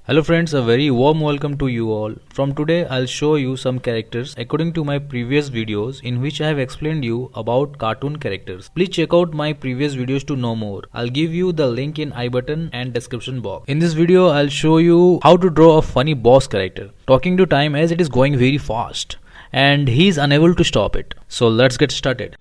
Hello friends, a very warm welcome to you all. From today I'll show you some characters according to my previous videos in which I have explained you about cartoon characters. Please check out my previous videos to know more. I'll give you the link in I button and description box. In this video I'll show you how to draw a funny boss character, talking to time as it is going very fast and he is unable to stop it. So let's get started.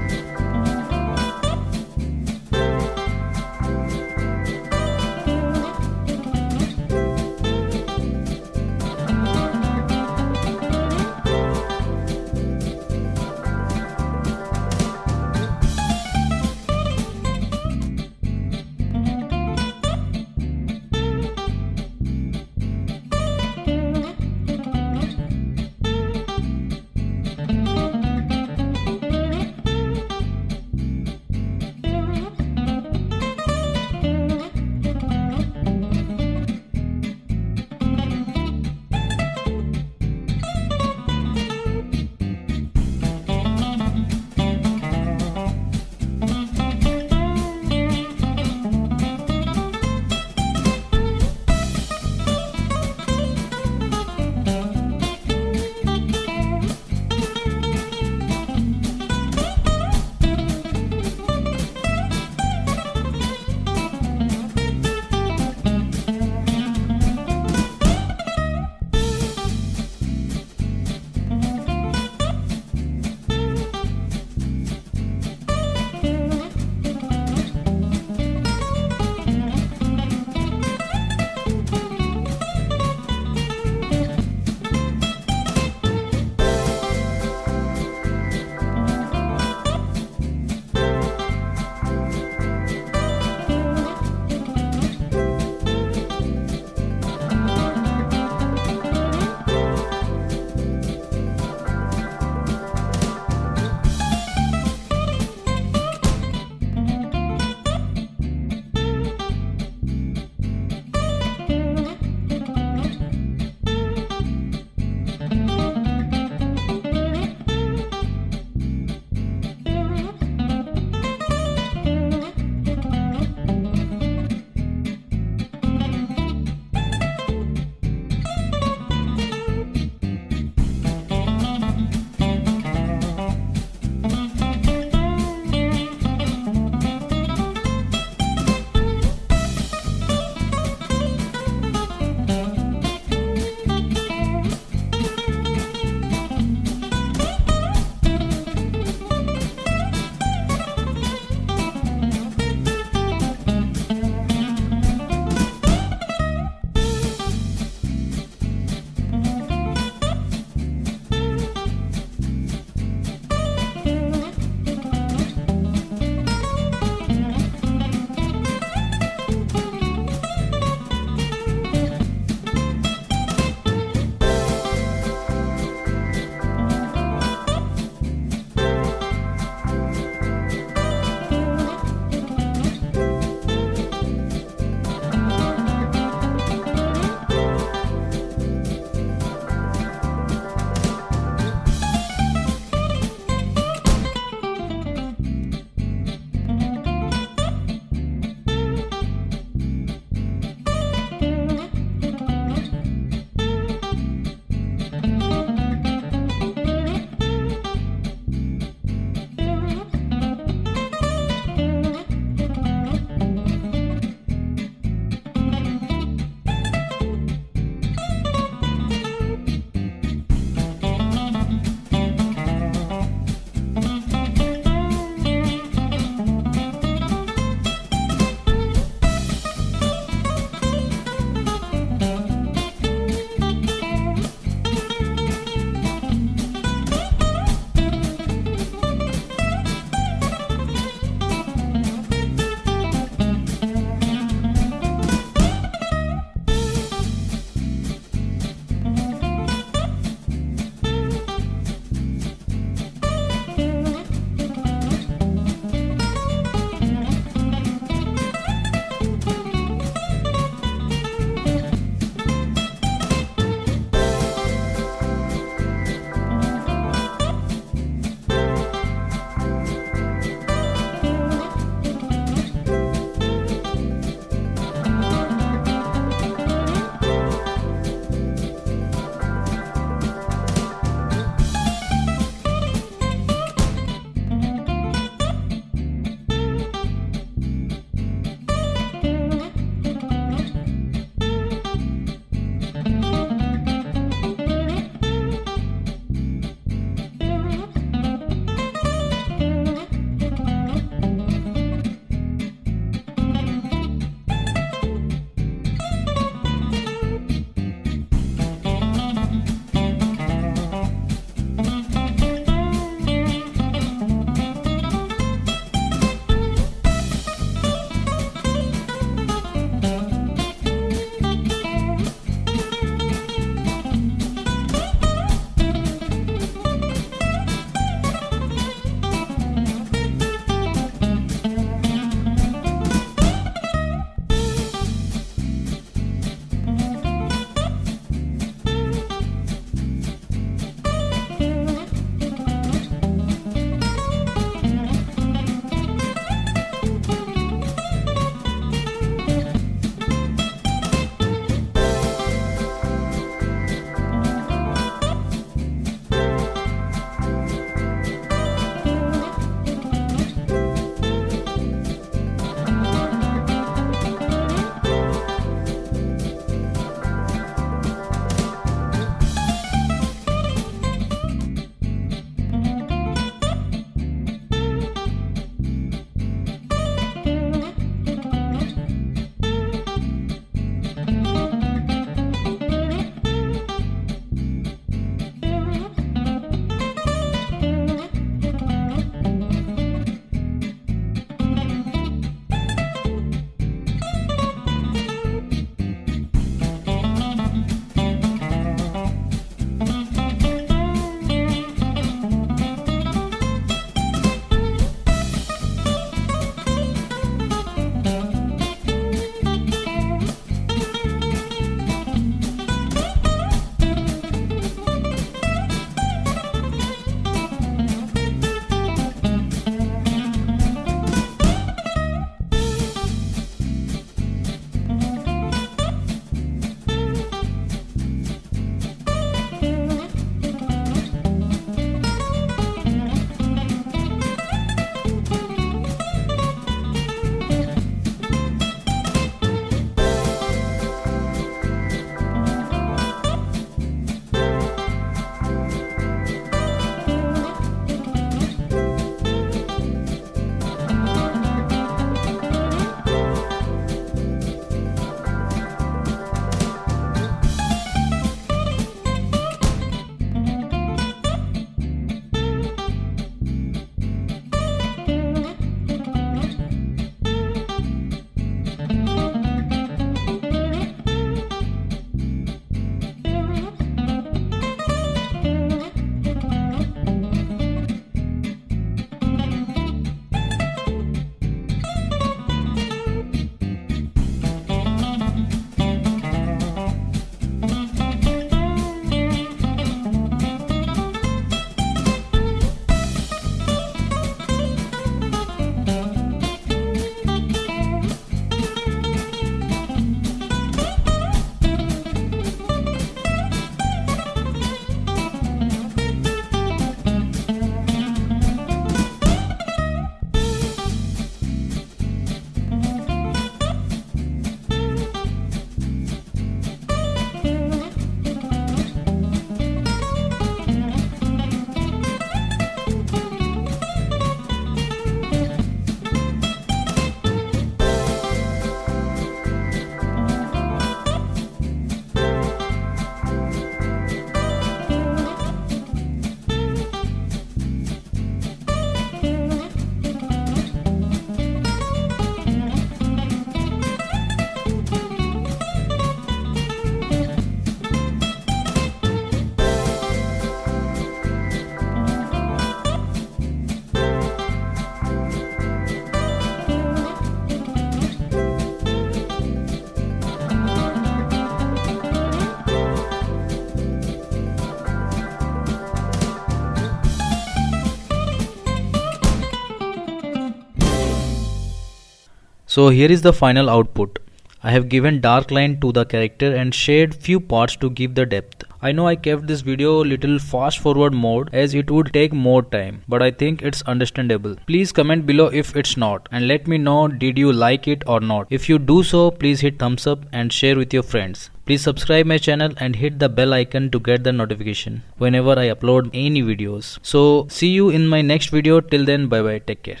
So here is the final output. I have given dark line to the character and shaded few parts to give the depth. I know I kept this video little fast forward mode as it would take more time, but I think it's understandable. Please comment below if it's not and let me know did you like it or not. If you do so, please hit thumbs up and share with your friends. Please subscribe my channel and hit the bell icon to get the notification whenever I upload any videos. So see you in my next video. Till then, bye bye, take care.